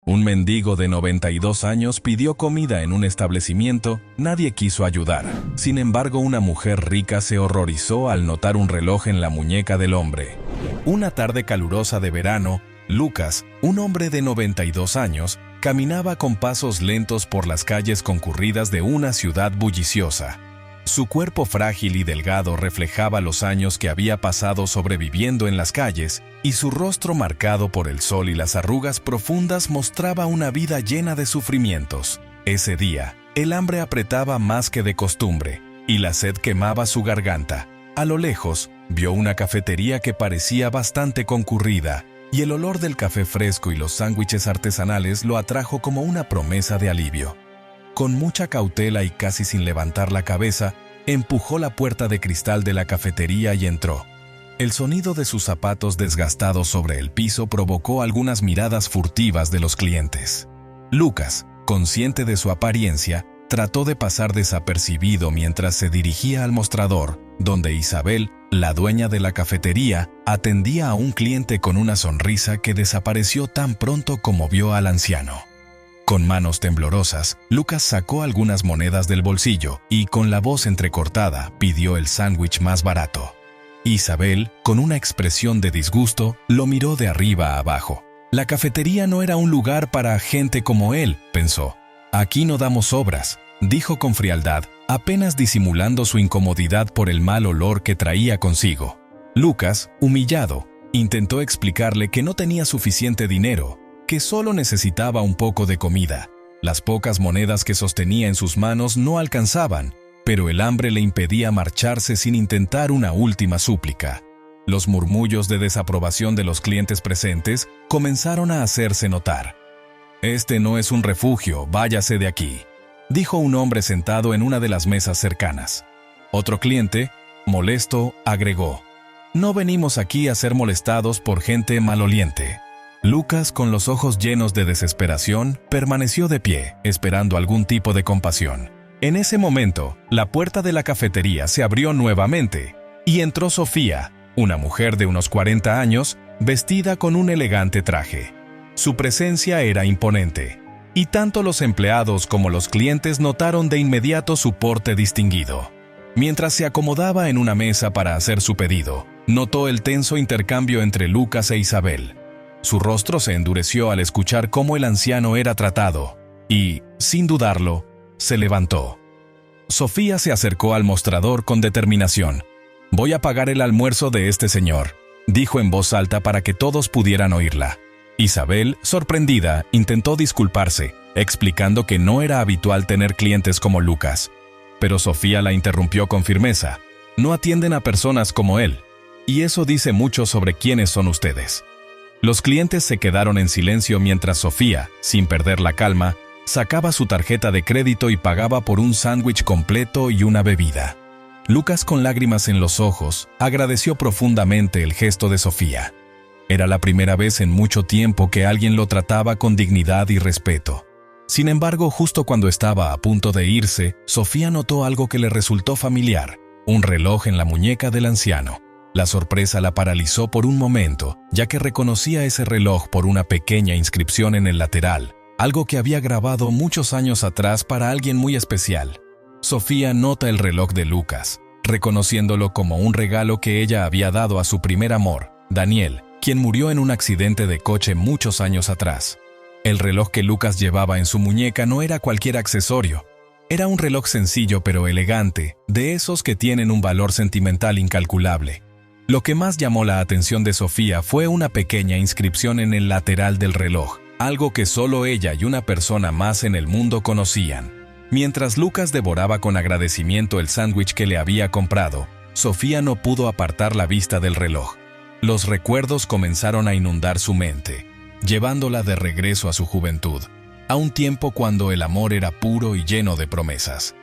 Un mendigo de 92 años pidió comida en un establecimiento, nadie quiso ayudar. Sin embargo, una mujer rica se horrorizó al notar un reloj en la muñeca del hombre. Una tarde calurosa de verano, Lucas, un hombre de 92 años, caminaba con pasos lentos por las calles concurridas de una ciudad bulliciosa. Su cuerpo frágil y delgado reflejaba los años que había pasado sobreviviendo en las calles, y su rostro marcado por el sol y las arrugas profundas mostraba una vida llena de sufrimientos. Ese día, el hambre apretaba más que de costumbre, y la sed quemaba su garganta. A lo lejos, vio una cafetería que parecía bastante concurrida, y el olor del café fresco y los sándwiches artesanales lo atrajo como una promesa de alivio. Con mucha cautela y casi sin levantar la cabeza, empujó la puerta de cristal de la cafetería y entró. El sonido de sus zapatos desgastados sobre el piso provocó algunas miradas furtivas de los clientes. Lucas, consciente de su apariencia, trató de pasar desapercibido mientras se dirigía al mostrador, donde Isabel, la dueña de la cafetería, atendía a un cliente con una sonrisa que desapareció tan pronto como vio al anciano. Con manos temblorosas, Lucas sacó algunas monedas del bolsillo y, con la voz entrecortada, pidió el sándwich más barato. Isabel, con una expresión de disgusto, lo miró de arriba a abajo. La cafetería no era un lugar para gente como él, pensó. Aquí no damos obras, dijo con frialdad, apenas disimulando su incomodidad por el mal olor que traía consigo. Lucas, humillado, intentó explicarle que no tenía suficiente dinero, que solo necesitaba un poco de comida. Las pocas monedas que sostenía en sus manos no alcanzaban, pero el hambre le impedía marcharse sin intentar una última súplica. Los murmullos de desaprobación de los clientes presentes comenzaron a hacerse notar. «Este no es un refugio, váyase de aquí», dijo un hombre sentado en una de las mesas cercanas. Otro cliente, molesto, agregó: «No venimos aquí a ser molestados por gente maloliente». Lucas, con los ojos llenos de desesperación, permaneció de pie, esperando algún tipo de compasión. En ese momento, la puerta de la cafetería se abrió nuevamente, y entró Sofía, una mujer de unos 40 años, vestida con un elegante traje. Su presencia era imponente, y tanto los empleados como los clientes notaron de inmediato su porte distinguido. Mientras se acomodaba en una mesa para hacer su pedido, notó el tenso intercambio entre Lucas e Isabel. Su rostro se endureció al escuchar cómo el anciano era tratado, y, sin dudarlo, se levantó. Sofía se acercó al mostrador con determinación. «Voy a pagar el almuerzo de este señor», dijo en voz alta para que todos pudieran oírla. Isabel, sorprendida, intentó disculparse, explicando que no era habitual tener clientes como Lucas. Pero Sofía la interrumpió con firmeza. «No atienden a personas como él, y eso dice mucho sobre quiénes son ustedes». Los clientes se quedaron en silencio mientras Sofía, sin perder la calma, sacaba su tarjeta de crédito y pagaba por un sándwich completo y una bebida. Lucas, con lágrimas en los ojos, agradeció profundamente el gesto de Sofía. Era la primera vez en mucho tiempo que alguien lo trataba con dignidad y respeto. Sin embargo, justo cuando estaba a punto de irse, Sofía notó algo que le resultó familiar: un reloj en la muñeca del anciano. La sorpresa la paralizó por un momento, ya que reconocía ese reloj por una pequeña inscripción en el lateral, algo que había grabado muchos años atrás para alguien muy especial. Sofía nota el reloj de Lucas, reconociéndolo como un regalo que ella había dado a su primer amor, Daniel, quien murió en un accidente de coche muchos años atrás. El reloj que Lucas llevaba en su muñeca no era cualquier accesorio. Era un reloj sencillo pero elegante, de esos que tienen un valor sentimental incalculable. Lo que más llamó la atención de Sofía fue una pequeña inscripción en el lateral del reloj, algo que solo ella y una persona más en el mundo conocían. Mientras Lucas devoraba con agradecimiento el sándwich que le había comprado, Sofía no pudo apartar la vista del reloj. Los recuerdos comenzaron a inundar su mente, llevándola de regreso a su juventud, a un tiempo cuando el amor era puro y lleno de promesas.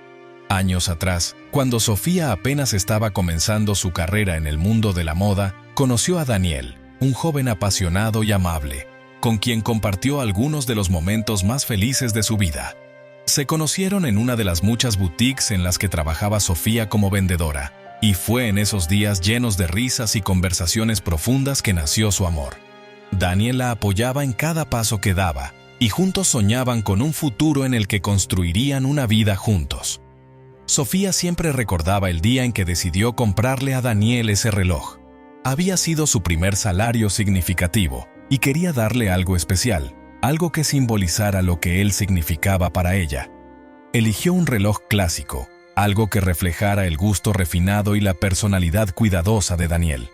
Años atrás, cuando Sofía apenas estaba comenzando su carrera en el mundo de la moda, conoció a Daniel, un joven apasionado y amable, con quien compartió algunos de los momentos más felices de su vida. Se conocieron en una de las muchas boutiques en las que trabajaba Sofía como vendedora, y fue en esos días llenos de risas y conversaciones profundas que nació su amor. Daniel la apoyaba en cada paso que daba, y juntos soñaban con un futuro en el que construirían una vida juntos. Sofía siempre recordaba el día en que decidió comprarle a Daniel ese reloj. Había sido su primer salario significativo y quería darle algo especial, algo que simbolizara lo que él significaba para ella. Eligió un reloj clásico, algo que reflejara el gusto refinado y la personalidad cuidadosa de Daniel.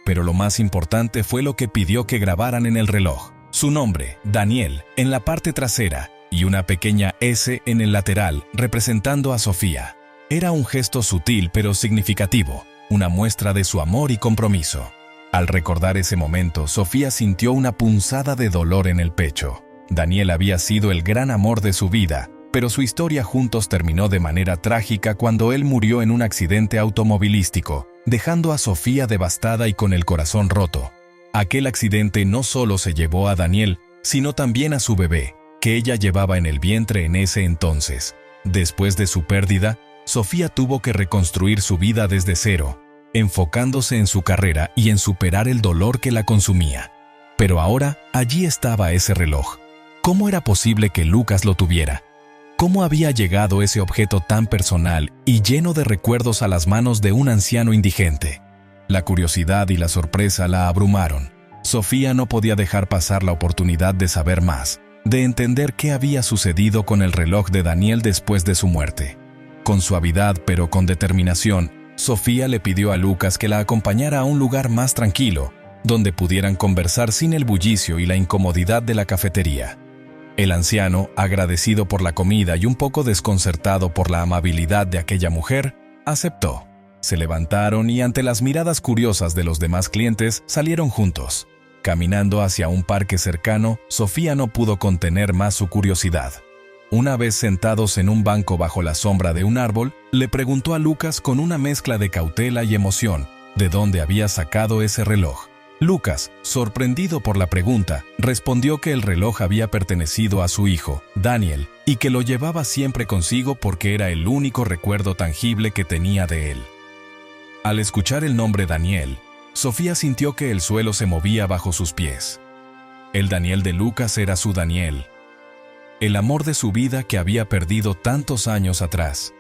Pero lo más importante fue lo que pidió que grabaran en el reloj: su nombre, Daniel, en la parte trasera y una pequeña S en el lateral representando a Sofía. Era un gesto sutil pero significativo, una muestra de su amor y compromiso. Al recordar ese momento, Sofía sintió una punzada de dolor en el pecho. Daniel había sido el gran amor de su vida, pero su historia juntos terminó de manera trágica cuando él murió en un accidente automovilístico, dejando a Sofía devastada y con el corazón roto. Aquel accidente no solo se llevó a Daniel, sino también a su bebé, que ella llevaba en el vientre en ese entonces. Después de su pérdida, Sofía tuvo que reconstruir su vida desde cero, enfocándose en su carrera y en superar el dolor que la consumía. Pero ahora, allí estaba ese reloj. ¿Cómo era posible que Lucas lo tuviera? ¿Cómo había llegado ese objeto tan personal y lleno de recuerdos a las manos de un anciano indigente? La curiosidad y la sorpresa la abrumaron. Sofía no podía dejar pasar la oportunidad de saber más, de entender qué había sucedido con el reloj de Daniel después de su muerte. Con suavidad pero con determinación, Sofía le pidió a Lucas que la acompañara a un lugar más tranquilo, donde pudieran conversar sin el bullicio y la incomodidad de la cafetería. El anciano, agradecido por la comida y un poco desconcertado por la amabilidad de aquella mujer, aceptó. Se levantaron y ante las miradas curiosas de los demás clientes salieron juntos. Caminando hacia un parque cercano, Sofía no pudo contener más su curiosidad. Una vez sentados en un banco bajo la sombra de un árbol, le preguntó a Lucas con una mezcla de cautela y emoción de dónde había sacado ese reloj. Lucas, sorprendido por la pregunta, respondió que el reloj había pertenecido a su hijo, Daniel, y que lo llevaba siempre consigo porque era el único recuerdo tangible que tenía de él. Al escuchar el nombre Daniel, Sofía sintió que el suelo se movía bajo sus pies. El Daniel de Lucas era su Daniel, el amor de su vida que había perdido tantos años atrás.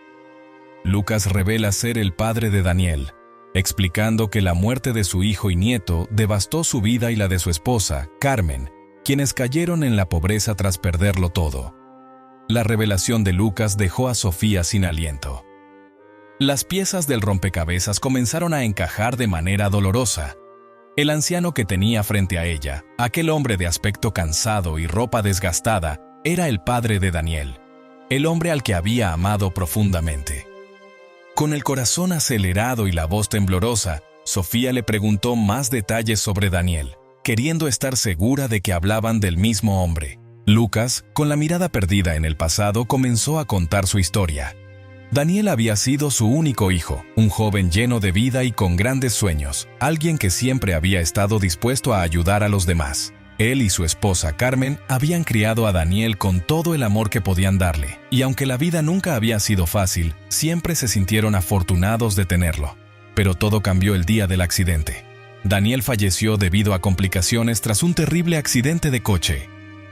Lucas revela ser el padre de Daniel, explicando que la muerte de su hijo y nieto devastó su vida y la de su esposa, Carmen, quienes cayeron en la pobreza tras perderlo todo. La revelación de Lucas dejó a Sofía sin aliento. Las piezas del rompecabezas comenzaron a encajar de manera dolorosa. El anciano que tenía frente a ella, aquel hombre de aspecto cansado y ropa desgastada, era el padre de Daniel, el hombre al que había amado profundamente. Con el corazón acelerado y la voz temblorosa, Sofía le preguntó más detalles sobre Daniel, queriendo estar segura de que hablaban del mismo hombre. Lucas, con la mirada perdida en el pasado, comenzó a contar su historia. Daniel había sido su único hijo, un joven lleno de vida y con grandes sueños, alguien que siempre había estado dispuesto a ayudar a los demás. Él y su esposa Carmen habían criado a Daniel con todo el amor que podían darle, y aunque la vida nunca había sido fácil, siempre se sintieron afortunados de tenerlo. Pero todo cambió el día del accidente. Daniel falleció debido a complicaciones tras un terrible accidente de coche,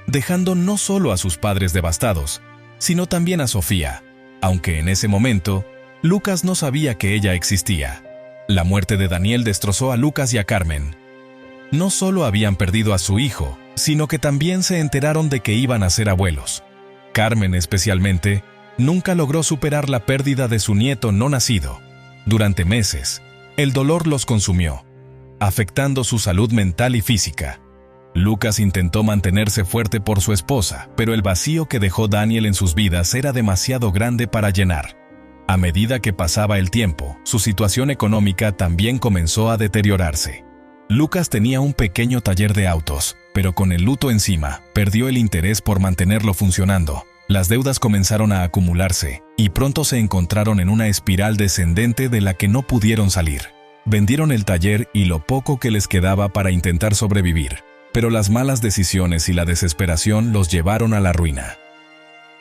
dejando no solo a sus padres devastados, sino también a Sofía, aunque en ese momento, Lucas no sabía que ella existía. La muerte de Daniel destrozó a Lucas y a Carmen. No solo habían perdido a su hijo, sino que también se enteraron de que iban a ser abuelos. Carmen, especialmente, nunca logró superar la pérdida de su nieto no nacido. Durante meses, el dolor los consumió, afectando su salud mental y física. Lucas intentó mantenerse fuerte por su esposa, pero el vacío que dejó Daniel en sus vidas era demasiado grande para llenar. A medida que pasaba el tiempo, su situación económica también comenzó a deteriorarse. Lucas tenía un pequeño taller de autos, pero con el luto encima, perdió el interés por mantenerlo funcionando. Las deudas comenzaron a acumularse, y pronto se encontraron en una espiral descendente de la que no pudieron salir. Vendieron el taller y lo poco que les quedaba para intentar sobrevivir, pero las malas decisiones y la desesperación los llevaron a la ruina.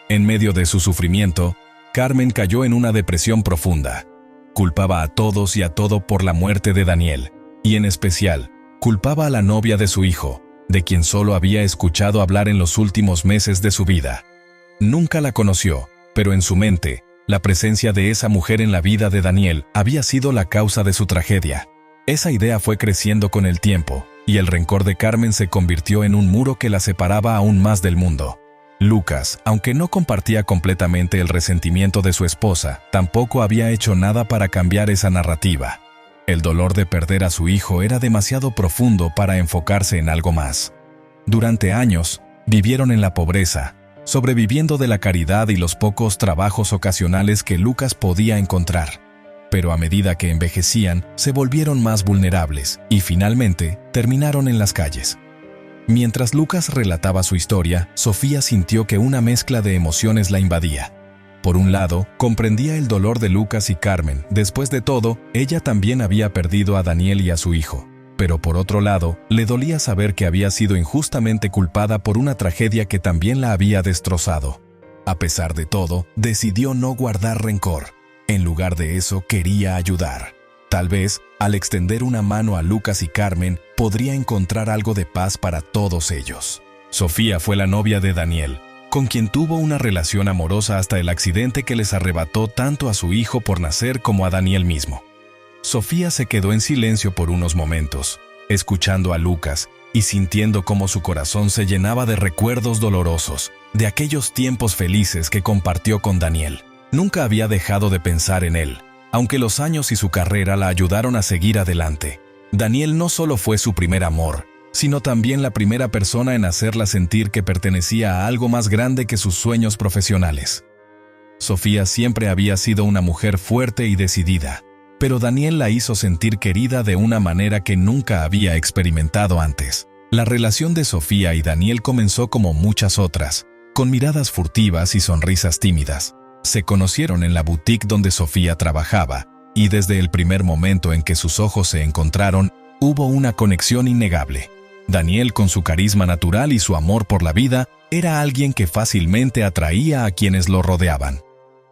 En medio de su sufrimiento, Carmen cayó en una depresión profunda. Culpaba a todos y a todo por la muerte de Daniel, y en especial, culpaba a la novia de su hijo, de quien solo había escuchado hablar en los últimos meses de su vida. Nunca la conoció, pero en su mente, la presencia de esa mujer en la vida de Daniel había sido la causa de su tragedia. Esa idea fue creciendo con el tiempo, y el rencor de Carmen se convirtió en un muro que la separaba aún más del mundo. Lucas, aunque no compartía completamente el resentimiento de su esposa, tampoco había hecho nada para cambiar esa narrativa. El dolor de perder a su hijo era demasiado profundo para enfocarse en algo más. Durante años, vivieron en la pobreza, sobreviviendo de la caridad y los pocos trabajos ocasionales que Lucas podía encontrar. Pero a medida que envejecían, se volvieron más vulnerables y finalmente terminaron en las calles. Mientras Lucas relataba su historia, Sofía sintió que una mezcla de emociones la invadía. Por un lado, comprendía el dolor de Lucas y Carmen. Después de todo, ella también había perdido a Daniel y a su hijo. Pero por otro lado, le dolía saber que había sido injustamente culpada por una tragedia que también la había destrozado. A pesar de todo, decidió no guardar rencor. En lugar de eso, quería ayudar. Tal vez, al extender una mano a Lucas y Carmen, podría encontrar algo de paz para todos ellos. Sofía fue la novia de Daniel, con quien tuvo una relación amorosa hasta el accidente que les arrebató tanto a su hijo por nacer como a Daniel mismo. Sofía se quedó en silencio por unos momentos, escuchando a Lucas y sintiendo cómo su corazón se llenaba de recuerdos dolorosos, de aquellos tiempos felices que compartió con Daniel. Nunca había dejado de pensar en él, aunque los años y su carrera la ayudaron a seguir adelante. Daniel no solo fue su primer amor, sino también la primera persona en hacerla sentir que pertenecía a algo más grande que sus sueños profesionales. Sofía siempre había sido una mujer fuerte y decidida, pero Daniel la hizo sentir querida de una manera que nunca había experimentado antes. La relación de Sofía y Daniel comenzó como muchas otras, con miradas furtivas y sonrisas tímidas. Se conocieron en la boutique donde Sofía trabajaba, y desde el primer momento en que sus ojos se encontraron, hubo una conexión innegable. Daniel, con su carisma natural y su amor por la vida, era alguien que fácilmente atraía a quienes lo rodeaban.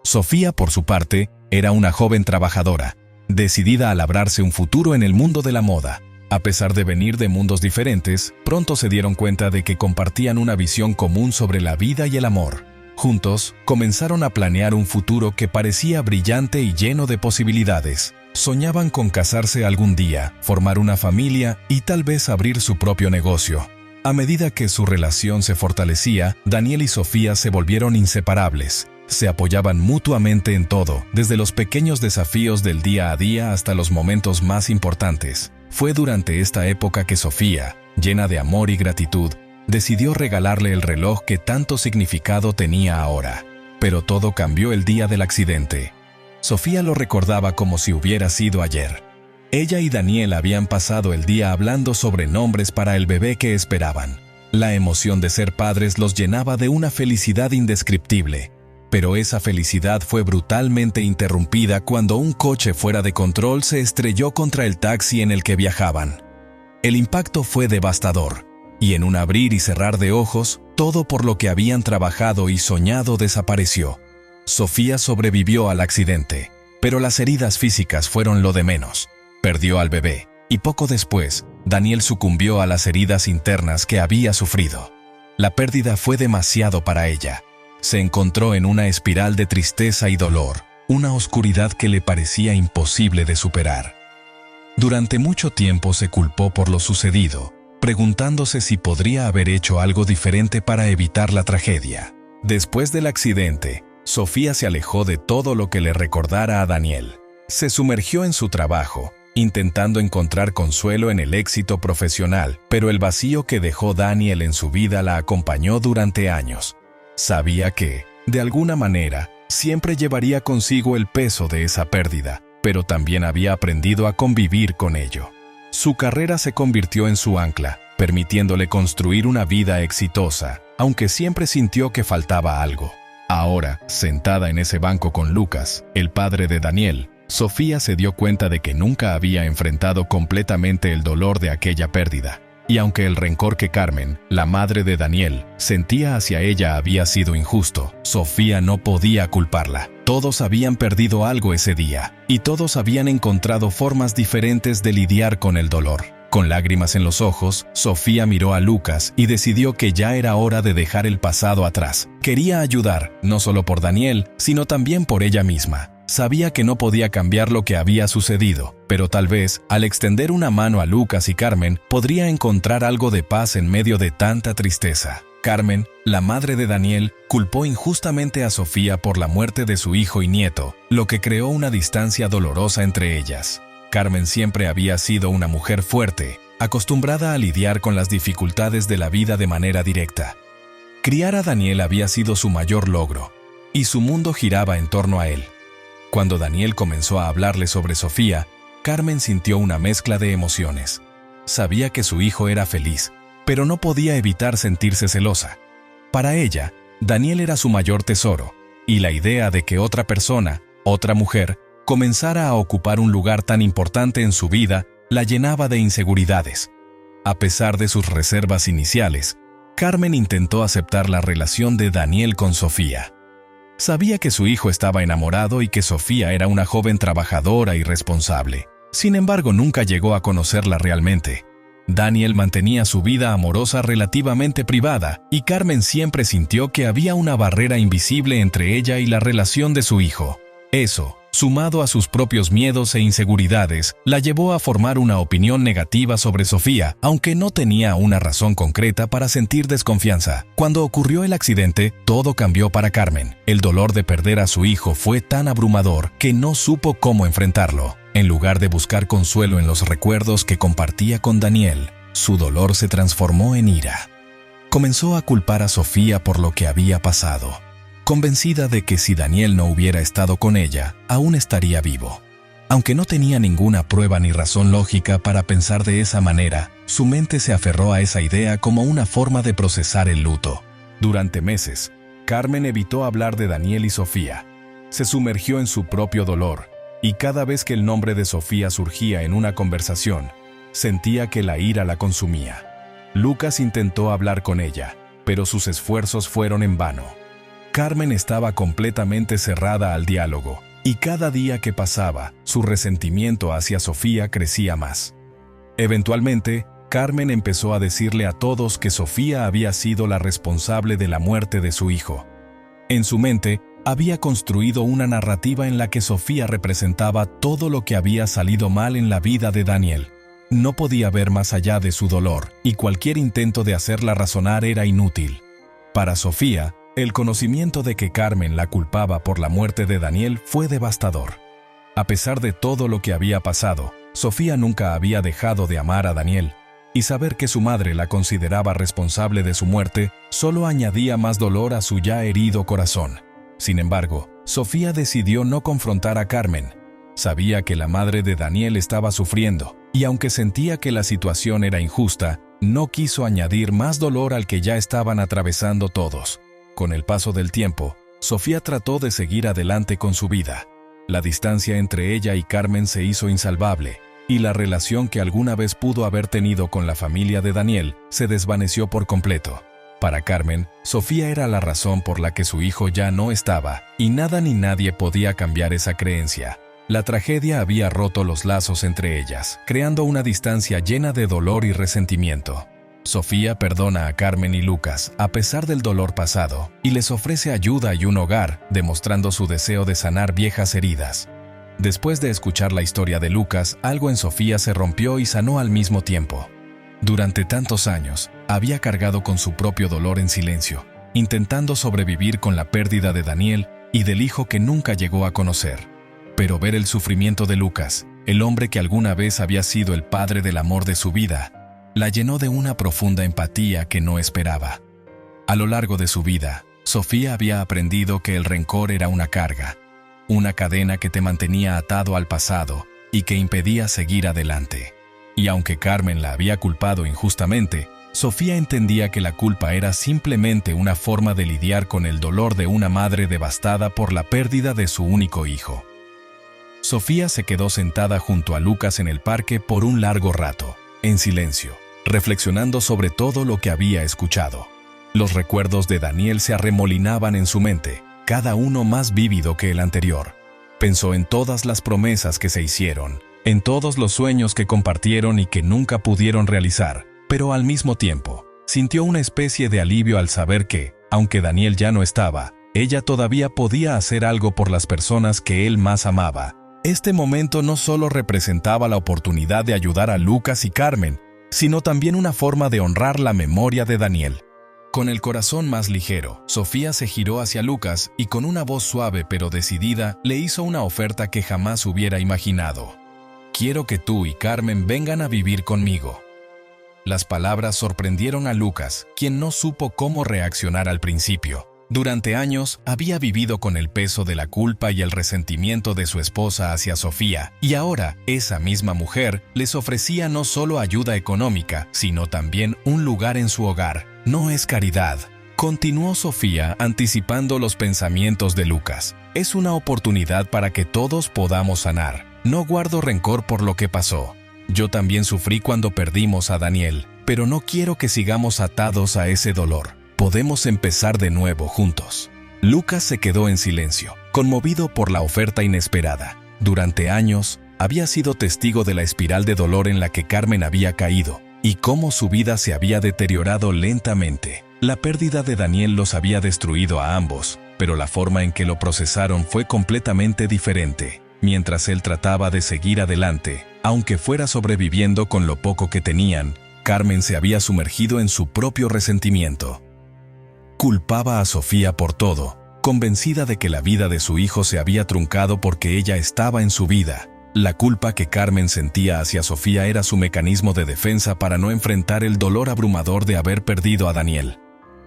Sofía, por su parte, era una joven trabajadora, decidida a labrarse un futuro en el mundo de la moda. A pesar de venir de mundos diferentes, pronto se dieron cuenta de que compartían una visión común sobre la vida y el amor. Juntos, comenzaron a planear un futuro que parecía brillante y lleno de posibilidades. Soñaban con casarse algún día, formar una familia y tal vez abrir su propio negocio. A medida que su relación se fortalecía, Daniel y Sofía se volvieron inseparables. Se apoyaban mutuamente en todo, desde los pequeños desafíos del día a día hasta los momentos más importantes. Fue durante esta época que Sofía, llena de amor y gratitud, decidió regalarle el reloj que tanto significado tenía ahora. Pero todo cambió el día del accidente. Sofía lo recordaba como si hubiera sido ayer. Ella y Daniel habían pasado el día hablando sobre nombres para el bebé que esperaban. La emoción de ser padres los llenaba de una felicidad indescriptible. Pero esa felicidad fue brutalmente interrumpida cuando un coche fuera de control se estrelló contra el taxi en el que viajaban. El impacto fue devastador, y en un abrir y cerrar de ojos, todo por lo que habían trabajado y soñado desapareció. Sofía sobrevivió al accidente, pero las heridas físicas fueron lo de menos. Perdió al bebé, y poco después, Daniel sucumbió a las heridas internas que había sufrido. La pérdida fue demasiado para ella. Se encontró en una espiral de tristeza y dolor, una oscuridad que le parecía imposible de superar. Durante mucho tiempo se culpó por lo sucedido, preguntándose si podría haber hecho algo diferente para evitar la tragedia. Después del accidente, Sofía se alejó de todo lo que le recordara a Daniel. Se sumergió en su trabajo, intentando encontrar consuelo en el éxito profesional, pero el vacío que dejó Daniel en su vida la acompañó durante años. Sabía que, de alguna manera, siempre llevaría consigo el peso de esa pérdida, pero también había aprendido a convivir con ello. Su carrera se convirtió en su ancla, permitiéndole construir una vida exitosa, aunque siempre sintió que faltaba algo. Ahora, sentada en ese banco con Lucas, el padre de Daniel, Sofía se dio cuenta de que nunca había enfrentado completamente el dolor de aquella pérdida. Y aunque el rencor que Carmen, la madre de Daniel, sentía hacia ella había sido injusto, Sofía no podía culparla. Todos habían perdido algo ese día, y todos habían encontrado formas diferentes de lidiar con el dolor. Con lágrimas en los ojos, Sofía miró a Lucas y decidió que ya era hora de dejar el pasado atrás. Quería ayudar, no solo por Daniel, sino también por ella misma. Sabía que no podía cambiar lo que había sucedido, pero tal vez, al extender una mano a Lucas y Carmen, podría encontrar algo de paz en medio de tanta tristeza. Carmen, la madre de Daniel, culpó injustamente a Sofía por la muerte de su hijo y nieto, lo que creó una distancia dolorosa entre ellas. Carmen siempre había sido una mujer fuerte, acostumbrada a lidiar con las dificultades de la vida de manera directa. Criar a Daniel había sido su mayor logro, y su mundo giraba en torno a él. Cuando Daniel comenzó a hablarle sobre Sofía, Carmen sintió una mezcla de emociones. Sabía que su hijo era feliz, pero no podía evitar sentirse celosa. Para ella, Daniel era su mayor tesoro, y la idea de que otra persona, otra mujer, comenzara a ocupar un lugar tan importante en su vida la llenaba de inseguridades. A pesar de sus reservas iniciales, Carmen intentó aceptar la relación de Daniel con Sofía. Sabía que su hijo estaba enamorado y que Sofía era una joven trabajadora y responsable. Sin embargo, nunca llegó a conocerla realmente. Daniel mantenía su vida amorosa relativamente privada y Carmen siempre sintió que había una barrera invisible entre ella y la relación de su hijo. Eso, sumado a sus propios miedos e inseguridades, la llevó a formar una opinión negativa sobre Sofía, aunque no tenía una razón concreta para sentir desconfianza. Cuando ocurrió el accidente, todo cambió para Carmen. El dolor de perder a su hijo fue tan abrumador que no supo cómo enfrentarlo. En lugar de buscar consuelo en los recuerdos que compartía con Daniel, su dolor se transformó en ira. Comenzó a culpar a Sofía por lo que había pasado, convencida de que si Daniel no hubiera estado con ella, aún estaría vivo. Aunque no tenía ninguna prueba ni razón lógica para pensar de esa manera, su mente se aferró a esa idea como una forma de procesar el luto. Durante meses, Carmen evitó hablar de Daniel y Sofía. Se sumergió en su propio dolor, y cada vez que el nombre de Sofía surgía en una conversación, sentía que la ira la consumía. Lucas intentó hablar con ella, pero sus esfuerzos fueron en vano. Carmen estaba completamente cerrada al diálogo, y cada día que pasaba, su resentimiento hacia Sofía crecía más. Eventualmente, Carmen empezó a decirle a todos que Sofía había sido la responsable de la muerte de su hijo. En su mente, había construido una narrativa en la que Sofía representaba todo lo que había salido mal en la vida de Daniel. No podía ver más allá de su dolor, y cualquier intento de hacerla razonar era inútil. Para Sofía, el conocimiento de que Carmen la culpaba por la muerte de Daniel fue devastador. A pesar de todo lo que había pasado, Sofía nunca había dejado de amar a Daniel, y saber que su madre la consideraba responsable de su muerte solo añadía más dolor a su ya herido corazón. Sin embargo, Sofía decidió no confrontar a Carmen. Sabía que la madre de Daniel estaba sufriendo, y aunque sentía que la situación era injusta, no quiso añadir más dolor al que ya estaban atravesando todos. Con el paso del tiempo, Sofía trató de seguir adelante con su vida. La distancia entre ella y Carmen se hizo insalvable, y la relación que alguna vez pudo haber tenido con la familia de Daniel se desvaneció por completo. Para Carmen, Sofía era la razón por la que su hijo ya no estaba, y nada ni nadie podía cambiar esa creencia. La tragedia había roto los lazos entre ellas, creando una distancia llena de dolor y resentimiento. Sofía perdona a Carmen y Lucas a pesar del dolor pasado, y les ofrece ayuda y un hogar, demostrando su deseo de sanar viejas heridas. Después de escuchar la historia de Lucas, algo en Sofía se rompió y sanó al mismo tiempo. Durante tantos años, había cargado con su propio dolor en silencio, intentando sobrevivir con la pérdida de Daniel y del hijo que nunca llegó a conocer. Pero ver el sufrimiento de Lucas, el hombre que alguna vez había sido el padre del amor de su vida, la llenó de una profunda empatía que no esperaba. A lo largo de su vida, Sofía había aprendido que el rencor era una carga, una cadena que te mantenía atado al pasado y que impedía seguir adelante. Y aunque Carmen la había culpado injustamente, Sofía entendía que la culpa era simplemente una forma de lidiar con el dolor de una madre devastada por la pérdida de su único hijo. Sofía se quedó sentada junto a Lucas en el parque por un largo rato, en silencio, reflexionando sobre todo lo que había escuchado. Los recuerdos de Daniel se arremolinaban en su mente, cada uno más vívido que el anterior. Pensó en todas las promesas que se hicieron, en todos los sueños que compartieron y que nunca pudieron realizar, pero al mismo tiempo, sintió una especie de alivio al saber que, aunque Daniel ya no estaba, ella todavía podía hacer algo por las personas que él más amaba. Este momento no solo representaba la oportunidad de ayudar a Lucas y Carmen, sino también una forma de honrar la memoria de Daniel. Con el corazón más ligero, Sofía se giró hacia Lucas y con una voz suave pero decidida le hizo una oferta que jamás hubiera imaginado. «Quiero que tú y Carmen vengan a vivir conmigo». Las palabras sorprendieron a Lucas, quien no supo cómo reaccionar al principio. Durante años había vivido con el peso de la culpa y el resentimiento de su esposa hacia Sofía, y ahora esa misma mujer les ofrecía no solo ayuda económica, sino también un lugar en su hogar. «No es caridad», continuó Sofía anticipando los pensamientos de Lucas. «Es una oportunidad para que todos podamos sanar. No guardo rencor por lo que pasó. Yo también sufrí cuando perdimos a Daniel, pero no quiero que sigamos atados a ese dolor. Podemos empezar de nuevo juntos». Lucas se quedó en silencio, conmovido por la oferta inesperada. Durante años, había sido testigo de la espiral de dolor en la que Carmen había caído, y cómo su vida se había deteriorado lentamente. La pérdida de Daniel los había destruido a ambos, pero la forma en que lo procesaron fue completamente diferente. Mientras él trataba de seguir adelante, aunque fuera sobreviviendo con lo poco que tenían, Carmen se había sumergido en su propio resentimiento. Culpaba a Sofía por todo, convencida de que la vida de su hijo se había truncado porque ella estaba en su vida. La culpa que Carmen sentía hacia Sofía era su mecanismo de defensa para no enfrentar el dolor abrumador de haber perdido a Daniel.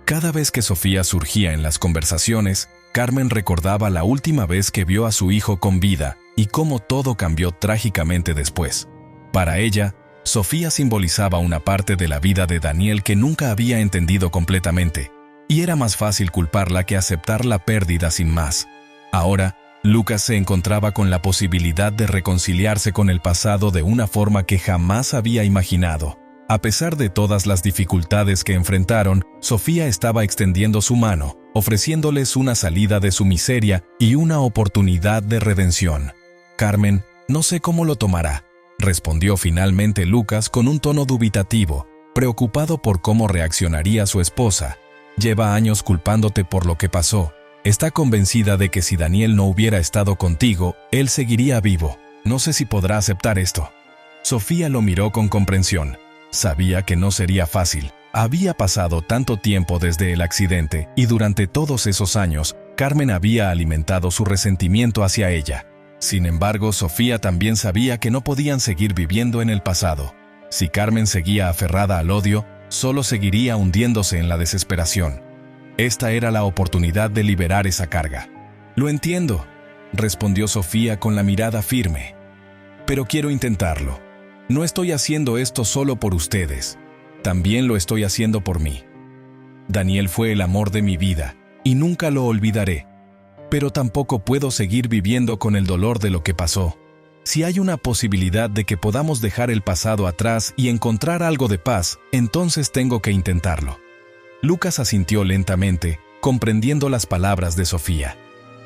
Cada vez que Sofía surgía en las conversaciones, Carmen recordaba la última vez que vio a su hijo con vida y cómo todo cambió trágicamente después. Para ella, Sofía simbolizaba una parte de la vida de Daniel que nunca había entendido completamente, y era más fácil culparla que aceptar la pérdida sin más. Ahora, Lucas se encontraba con la posibilidad de reconciliarse con el pasado de una forma que jamás había imaginado. A pesar de todas las dificultades que enfrentaron, Sofía estaba extendiendo su mano, ofreciéndoles una salida de su miseria y una oportunidad de redención. «Carmen, no sé cómo lo tomará», respondió finalmente Lucas con un tono dubitativo, preocupado por cómo reaccionaría su esposa. «Lleva años culpándote por lo que pasó. Está convencida de que si Daniel no hubiera estado contigo, él seguiría vivo. No sé si podrá aceptar esto». Sofía lo miró con comprensión. Sabía que no sería fácil. Había pasado tanto tiempo desde el accidente y durante todos esos años, Carmen había alimentado su resentimiento hacia ella. Sin embargo, Sofía también sabía que no podían seguir viviendo en el pasado. Si Carmen seguía aferrada al odio, solo seguiría hundiéndose en la desesperación. Esta era la oportunidad de liberar esa carga. «Lo entiendo», respondió Sofía con la mirada firme. «Pero quiero intentarlo. No estoy haciendo esto solo por ustedes. También lo estoy haciendo por mí. Daniel fue el amor de mi vida, y nunca lo olvidaré. Pero tampoco puedo seguir viviendo con el dolor de lo que pasó. Si hay una posibilidad de que podamos dejar el pasado atrás y encontrar algo de paz, entonces tengo que intentarlo». Lucas asintió lentamente, comprendiendo las palabras de Sofía.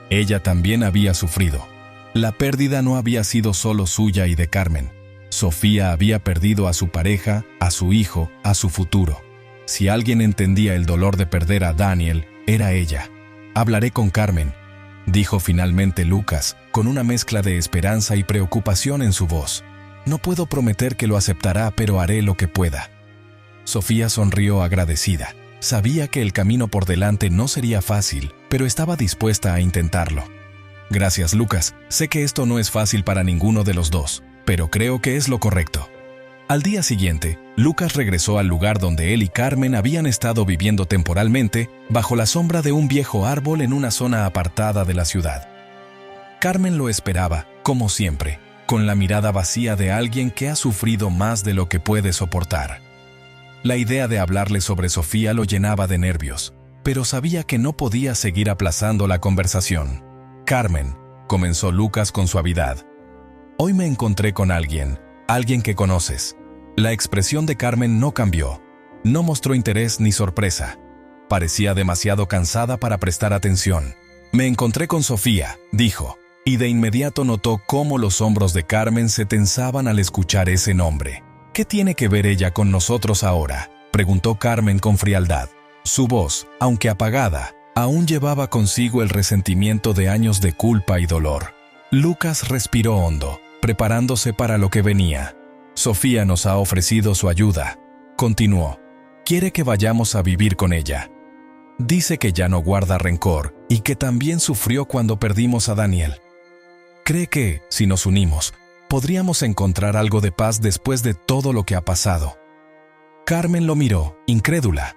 Ella también había sufrido. La pérdida no había sido solo suya y de Carmen. Sofía había perdido a su pareja, a su hijo, a su futuro. Si alguien entendía el dolor de perder a Daniel, era ella. «Hablaré con Carmen», dijo finalmente Lucas, con una mezcla de esperanza y preocupación en su voz. «No puedo prometer que lo aceptará, pero haré lo que pueda». Sofía sonrió agradecida. Sabía que el camino por delante no sería fácil, pero estaba dispuesta a intentarlo. «Gracias, Lucas. Sé que esto no es fácil para ninguno de los dos, pero creo que es lo correcto». Al día siguiente, Lucas regresó al lugar donde él y Carmen habían estado viviendo temporalmente, bajo la sombra de un viejo árbol en una zona apartada de la ciudad. Carmen lo esperaba, como siempre, con la mirada vacía de alguien que ha sufrido más de lo que puede soportar. La idea de hablarle sobre Sofía lo llenaba de nervios, pero sabía que no podía seguir aplazando la conversación. «Carmen», comenzó Lucas con suavidad, «hoy me encontré con alguien que conoces». La expresión de Carmen no cambió. No mostró interés ni sorpresa. Parecía demasiado cansada para prestar atención. «Me encontré con Sofía», dijo. y de inmediato notó cómo los hombros de Carmen se tensaban al escuchar ese nombre. ¿Qué tiene que ver ella con nosotros ahora?, preguntó Carmen con frialdad. Su voz, aunque apagada, aún llevaba consigo el resentimiento de años de culpa y dolor. Lucas respiró hondo, preparándose para lo que venía. Sofía nos ha ofrecido su ayuda, continuó. Quiere que vayamos a vivir con ella. Dice que ya no guarda rencor y que también sufrió cuando perdimos a Daniel. Cree que, si nos unimos, podríamos encontrar algo de paz después de todo lo que ha pasado. Carmen lo miró, incrédula.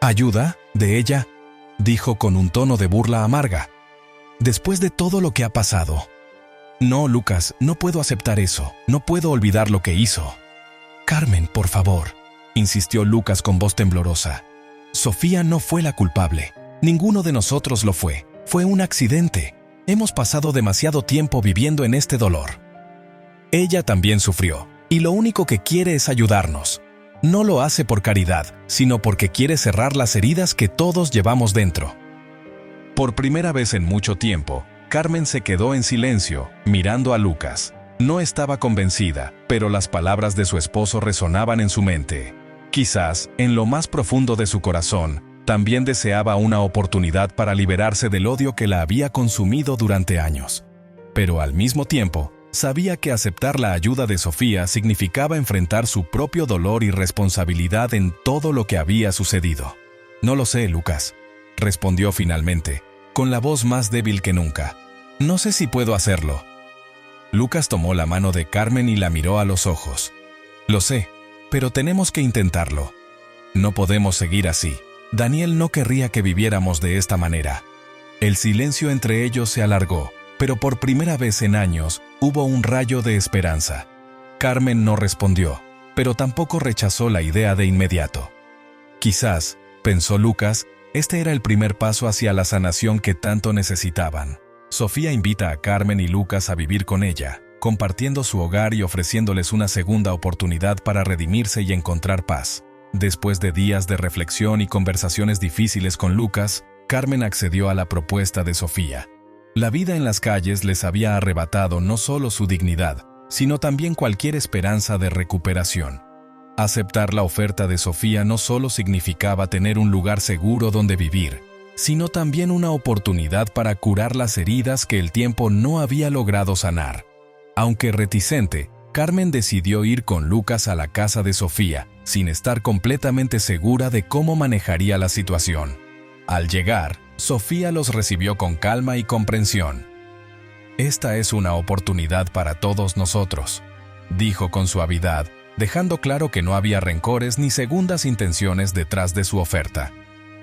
¿Ayuda? ¿De ella?, dijo con un tono de burla amarga. Después de todo lo que ha pasado. No, Lucas, no puedo aceptar eso. No puedo olvidar lo que hizo. Carmen, por favor, insistió Lucas con voz temblorosa. Sofía no fue la culpable. Ninguno de nosotros lo fue. Fue un accidente. Hemos pasado demasiado tiempo viviendo en este dolor. Ella también sufrió, y lo único que quiere es ayudarnos. No lo hace por caridad, sino porque quiere cerrar las heridas que todos llevamos dentro. Por primera vez en mucho tiempo, Carmen se quedó en silencio, mirando a Lucas. No estaba convencida, pero las palabras de su esposo resonaban en su mente. Quizás, en lo más profundo de su corazón, también deseaba una oportunidad para liberarse del odio que la había consumido durante años. Pero al mismo tiempo, sabía que aceptar la ayuda de Sofía significaba enfrentar su propio dolor y responsabilidad en todo lo que había sucedido. No lo sé, Lucas, respondió finalmente, con la voz más débil que nunca. No sé si puedo hacerlo. Lucas tomó la mano de Carmen y la miró a los ojos. Lo sé, pero tenemos que intentarlo. No podemos seguir así. Daniel no querría que viviéramos de esta manera. El silencio entre ellos se alargó, pero por primera vez en años hubo un rayo de esperanza. Carmen no respondió, pero tampoco rechazó la idea de inmediato. Quizás, pensó Lucas, este era el primer paso hacia la sanación que tanto necesitaban. Sofía invita a Carmen y Lucas a vivir con ella, compartiendo su hogar y ofreciéndoles una segunda oportunidad para redimirse y encontrar paz. Después de días de reflexión y conversaciones difíciles con Lucas, Carmen accedió a la propuesta de Sofía. La vida en las calles les había arrebatado no solo su dignidad, sino también cualquier esperanza de recuperación. Aceptar la oferta de Sofía no solo significaba tener un lugar seguro donde vivir, sino también una oportunidad para curar las heridas que el tiempo no había logrado sanar. Aunque reticente, Carmen decidió ir con Lucas a la casa de Sofía, sin estar completamente segura de cómo manejaría la situación. Al llegar, Sofía los recibió con calma y comprensión. «Esta es una oportunidad para todos nosotros», dijo con suavidad, dejando claro que no había rencores ni segundas intenciones detrás de su oferta.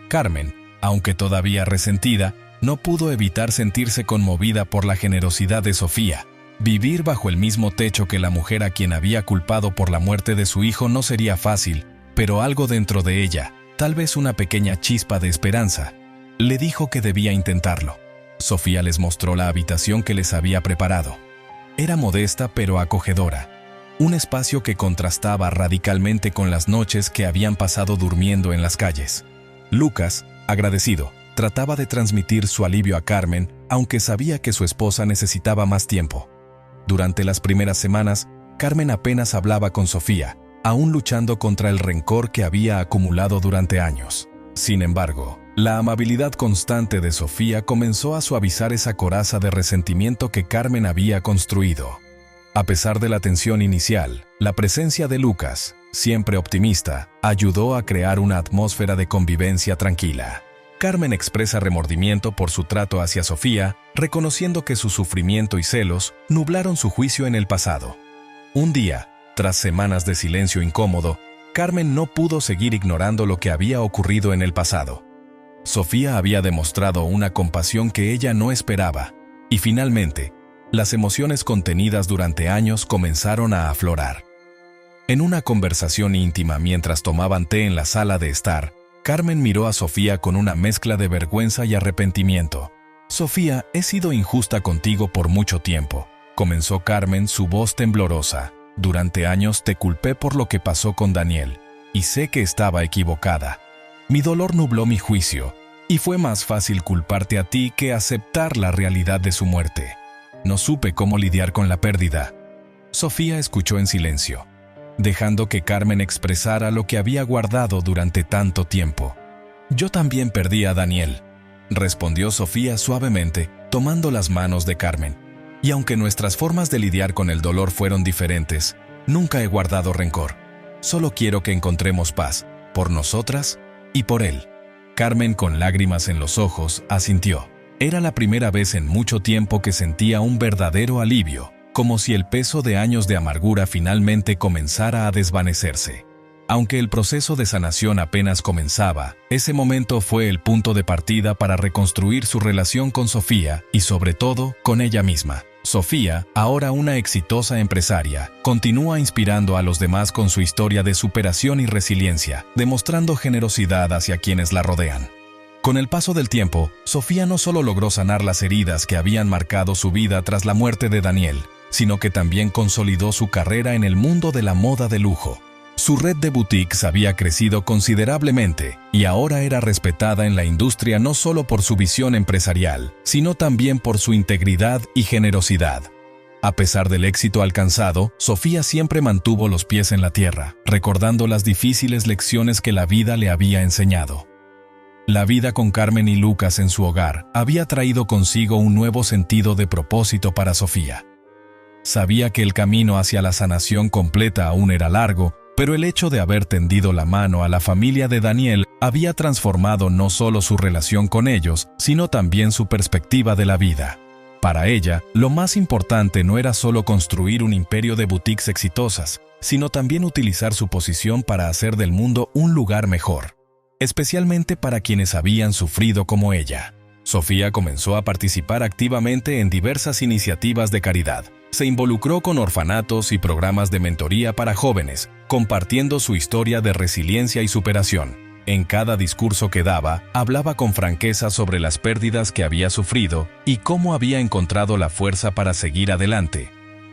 Carmen, aunque todavía resentida, no pudo evitar sentirse conmovida por la generosidad de Sofía. Vivir bajo el mismo techo que la mujer a quien había culpado por la muerte de su hijo no sería fácil, pero algo dentro de ella, tal vez una pequeña chispa de esperanza, le dijo que debía intentarlo. Sofía les mostró la habitación que les había preparado. Era modesta pero acogedora, un espacio que contrastaba radicalmente con las noches que habían pasado durmiendo en las calles. Lucas, agradecido, trataba de transmitir su alivio a Carmen, aunque sabía que su esposa necesitaba más tiempo. Durante las primeras semanas, Carmen apenas hablaba con Sofía, aún luchando contra el rencor que había acumulado durante años. Sin embargo, la amabilidad constante de Sofía comenzó a suavizar esa coraza de resentimiento que Carmen había construido. A pesar de la tensión inicial, la presencia de Lucas, siempre optimista, ayudó a crear una atmósfera de convivencia tranquila. Carmen expresa remordimiento por su trato hacia Sofía, reconociendo que su sufrimiento y celos nublaron su juicio en el pasado. Un día, tras semanas de silencio incómodo, Carmen no pudo seguir ignorando lo que había ocurrido en el pasado. Sofía había demostrado una compasión que ella no esperaba, y finalmente, las emociones contenidas durante años comenzaron a aflorar. En una conversación íntima mientras tomaban té en la sala de estar, Carmen miró a Sofía con una mezcla de vergüenza y arrepentimiento. «Sofía, he sido injusta contigo por mucho tiempo», comenzó Carmen, su voz temblorosa. «Durante años te culpé por lo que pasó con Daniel, y sé que estaba equivocada. Mi dolor nubló mi juicio, y fue más fácil culparte a ti que aceptar la realidad de su muerte. No supe cómo lidiar con la pérdida. Sofía escuchó en silencio, dejando que Carmen expresara lo que había guardado durante tanto tiempo. Yo también perdí a Daniel, respondió Sofía suavemente, tomando las manos de Carmen. Y aunque nuestras formas de lidiar con el dolor fueron diferentes, nunca he guardado rencor. Solo quiero que encontremos paz, por nosotras y por él. Carmen, con lágrimas en los ojos, asintió. Era la primera vez en mucho tiempo que sentía un verdadero alivio, como si el peso de años de amargura finalmente comenzara a desvanecerse. Aunque el proceso de sanación apenas comenzaba, ese momento fue el punto de partida para reconstruir su relación con Sofía y, sobre todo, con ella misma. Sofía, ahora una exitosa empresaria, continúa inspirando a los demás con su historia de superación y resiliencia, demostrando generosidad hacia quienes la rodean. Con el paso del tiempo, Sofía no solo logró sanar las heridas que habían marcado su vida tras la muerte de Daniel, sino que también consolidó su carrera en el mundo de la moda de lujo. Su red de boutiques había crecido considerablemente y ahora era respetada en la industria no solo por su visión empresarial, sino también por su integridad y generosidad. A pesar del éxito alcanzado, Sofía siempre mantuvo los pies en la tierra, recordando las difíciles lecciones que la vida le había enseñado. La vida con Carmen y Lucas en su hogar había traído consigo un nuevo sentido de propósito para Sofía. Sabía que el camino hacia la sanación completa aún era largo, pero el hecho de haber tendido la mano a la familia de Daniel había transformado no solo su relación con ellos, sino también su perspectiva de la vida. Para ella, lo más importante no era solo construir un imperio de boutiques exitosas, sino también utilizar su posición para hacer del mundo un lugar mejor, especialmente para quienes habían sufrido como ella. Sofía comenzó a participar activamente en diversas iniciativas de caridad. Se involucró con orfanatos y programas de mentoría para jóvenes, compartiendo su historia de resiliencia y superación. En cada discurso que daba, hablaba con franqueza sobre las pérdidas que había sufrido y cómo había encontrado la fuerza para seguir adelante.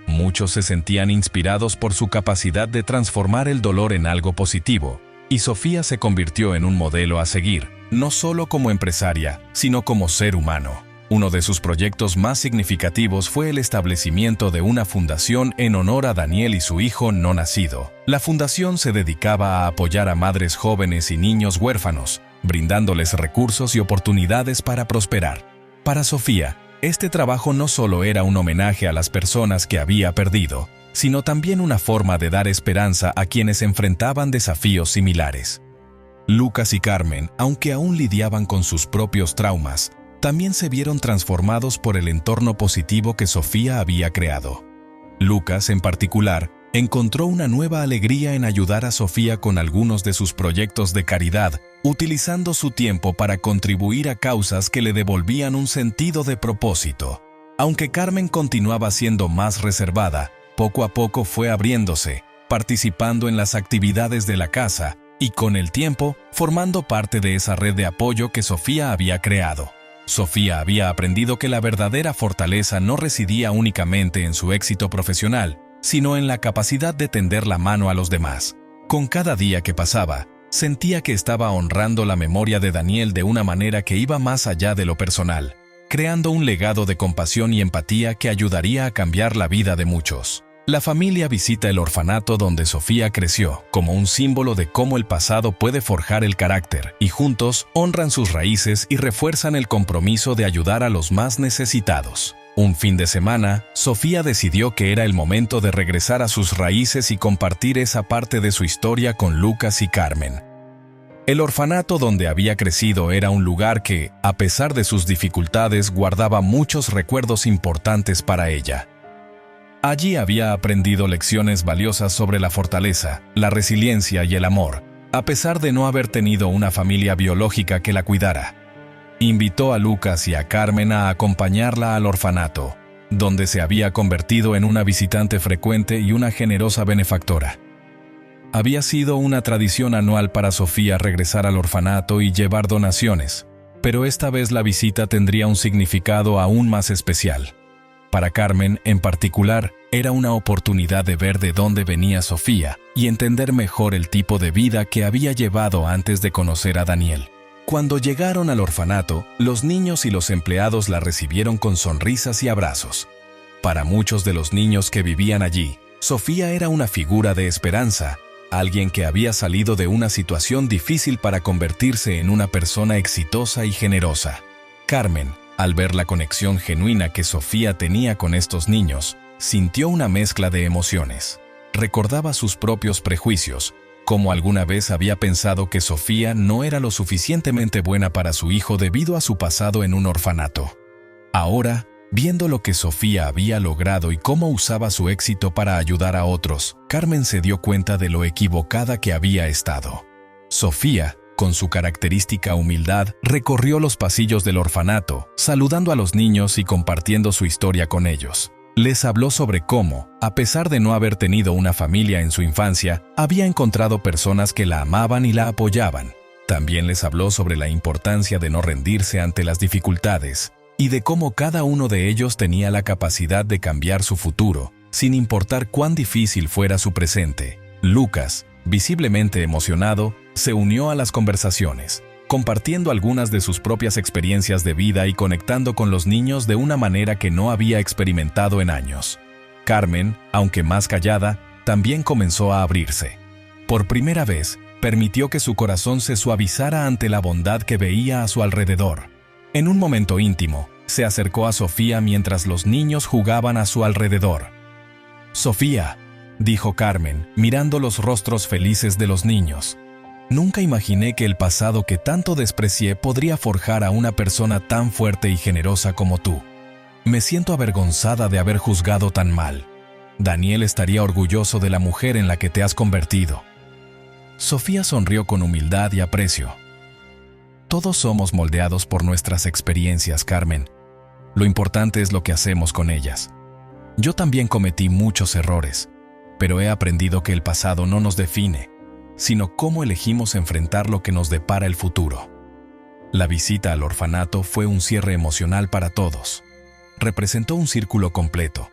Muchos se sentían inspirados por su capacidad de transformar el dolor en algo positivo, y Sofía se convirtió en un modelo a seguir, no solo como empresaria, sino como ser humano. Uno de sus proyectos más significativos fue el establecimiento de una fundación en honor a Daniel y su hijo no nacido. La fundación se dedicaba a apoyar a madres jóvenes y niños huérfanos, brindándoles recursos y oportunidades para prosperar. Para Sofía, este trabajo no solo era un homenaje a las personas que había perdido, sino también una forma de dar esperanza a quienes enfrentaban desafíos similares. Lucas y Carmen, aunque aún lidiaban con sus propios traumas, también se vieron transformados por el entorno positivo que Sofía había creado. Lucas, en particular, encontró una nueva alegría en ayudar a Sofía con algunos de sus proyectos de caridad, utilizando su tiempo para contribuir a causas que le devolvían un sentido de propósito. Aunque Carmen continuaba siendo más reservada, poco a poco fue abriéndose, participando en las actividades de la casa y, con el tiempo, formando parte de esa red de apoyo que Sofía había creado. Sofía había aprendido que la verdadera fortaleza no residía únicamente en su éxito profesional, sino en la capacidad de tender la mano a los demás. Con cada día que pasaba, sentía que estaba honrando la memoria de Daniel de una manera que iba más allá de lo personal, creando un legado de compasión y empatía que ayudaría a cambiar la vida de muchos. La familia visita el orfanato donde Sofía creció, como un símbolo de cómo el pasado puede forjar el carácter, y juntos honran sus raíces y refuerzan el compromiso de ayudar a los más necesitados. Un fin de semana, Sofía decidió que era el momento de regresar a sus raíces y compartir esa parte de su historia con Lucas y Carmen. El orfanato donde había crecido era un lugar que, a pesar de sus dificultades, guardaba muchos recuerdos importantes para ella. Allí había aprendido lecciones valiosas sobre la fortaleza, la resiliencia y el amor, a pesar de no haber tenido una familia biológica que la cuidara. Invitó a Lucas y a Carmen a acompañarla al orfanato, donde se había convertido en una visitante frecuente y una generosa benefactora. Había sido una tradición anual para Sofía regresar al orfanato y llevar donaciones, pero esta vez la visita tendría un significado aún más especial. Para Carmen, en particular, era una oportunidad de ver de dónde venía Sofía y entender mejor el tipo de vida que había llevado antes de conocer a Daniel. Cuando llegaron al orfanato, los niños y los empleados la recibieron con sonrisas y abrazos. Para muchos de los niños que vivían allí, Sofía era una figura de esperanza, alguien que había salido de una situación difícil para convertirse en una persona exitosa y generosa. Carmen, al ver la conexión genuina que Sofía tenía con estos niños, sintió una mezcla de emociones. Recordaba sus propios prejuicios, como alguna vez había pensado que Sofía no era lo suficientemente buena para su hijo debido a su pasado en un orfanato. Ahora, viendo lo que Sofía había logrado y cómo usaba su éxito para ayudar a otros, Carmen se dio cuenta de lo equivocada que había estado. Sofía, con su característica humildad, recorrió los pasillos del orfanato, saludando a los niños y compartiendo su historia con ellos. Les habló sobre cómo, a pesar de no haber tenido una familia en su infancia, había encontrado personas que la amaban y la apoyaban. También les habló sobre la importancia de no rendirse ante las dificultades y de cómo cada uno de ellos tenía la capacidad de cambiar su futuro, sin importar cuán difícil fuera su presente. Lucas, visiblemente emocionado, se unió a las conversaciones, compartiendo algunas de sus propias experiencias de vida y conectando con los niños de una manera que no había experimentado en años. Carmen, aunque más callada, también comenzó a abrirse. Por primera vez, permitió que su corazón se suavizara ante la bondad que veía a su alrededor. En un momento íntimo, se acercó a Sofía mientras los niños jugaban a su alrededor. «Sofía», dijo Carmen, mirando los rostros felices de los niños. «Nunca imaginé que el pasado que tanto desprecié podría forjar a una persona tan fuerte y generosa como tú. Me siento avergonzada de haber juzgado tan mal. Daniel estaría orgulloso de la mujer en la que te has convertido». Sofía sonrió con humildad y aprecio. «Todos somos moldeados por nuestras experiencias, Carmen. Lo importante es lo que hacemos con ellas. Yo también cometí muchos errores, pero he aprendido que el pasado no nos define, sino cómo elegimos enfrentar lo que nos depara el futuro». La visita al orfanato fue un cierre emocional para todos. Representó un círculo completo,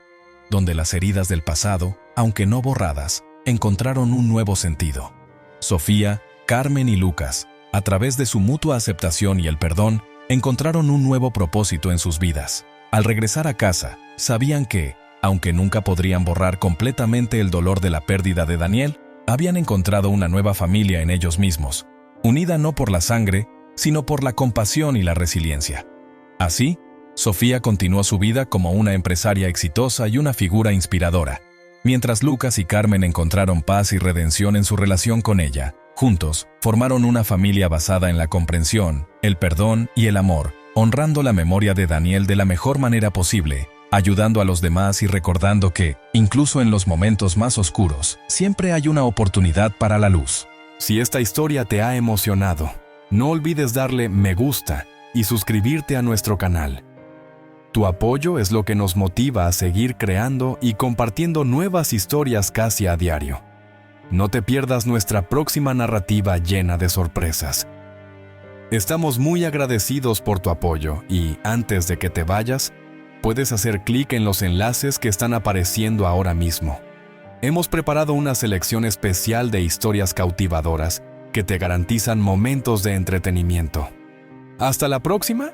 donde las heridas del pasado, aunque no borradas, encontraron un nuevo sentido. Sofía, Carmen y Lucas, a través de su mutua aceptación y el perdón, encontraron un nuevo propósito en sus vidas. Al regresar a casa, sabían que, aunque nunca podrían borrar completamente el dolor de la pérdida de Daniel, habían encontrado una nueva familia en ellos mismos, unida no por la sangre, sino por la compasión y la resiliencia. Así, Sofía continuó su vida como una empresaria exitosa y una figura inspiradora, mientras Lucas y Carmen encontraron paz y redención en su relación con ella. Juntos, formaron una familia basada en la comprensión, el perdón y el amor, honrando la memoria de Daniel de la mejor manera posible, ayudando a los demás y recordando que, incluso en los momentos más oscuros, siempre hay una oportunidad para la luz. Si esta historia te ha emocionado, no olvides darle me gusta y suscribirte a nuestro canal. Tu apoyo es lo que nos motiva a seguir creando y compartiendo nuevas historias casi a diario. No te pierdas nuestra próxima narrativa llena de sorpresas. Estamos muy agradecidos por tu apoyo y, antes de que te vayas, puedes hacer clic en los enlaces que están apareciendo ahora mismo. Hemos preparado una selección especial de historias cautivadoras que te garantizan momentos de entretenimiento. ¡Hasta la próxima!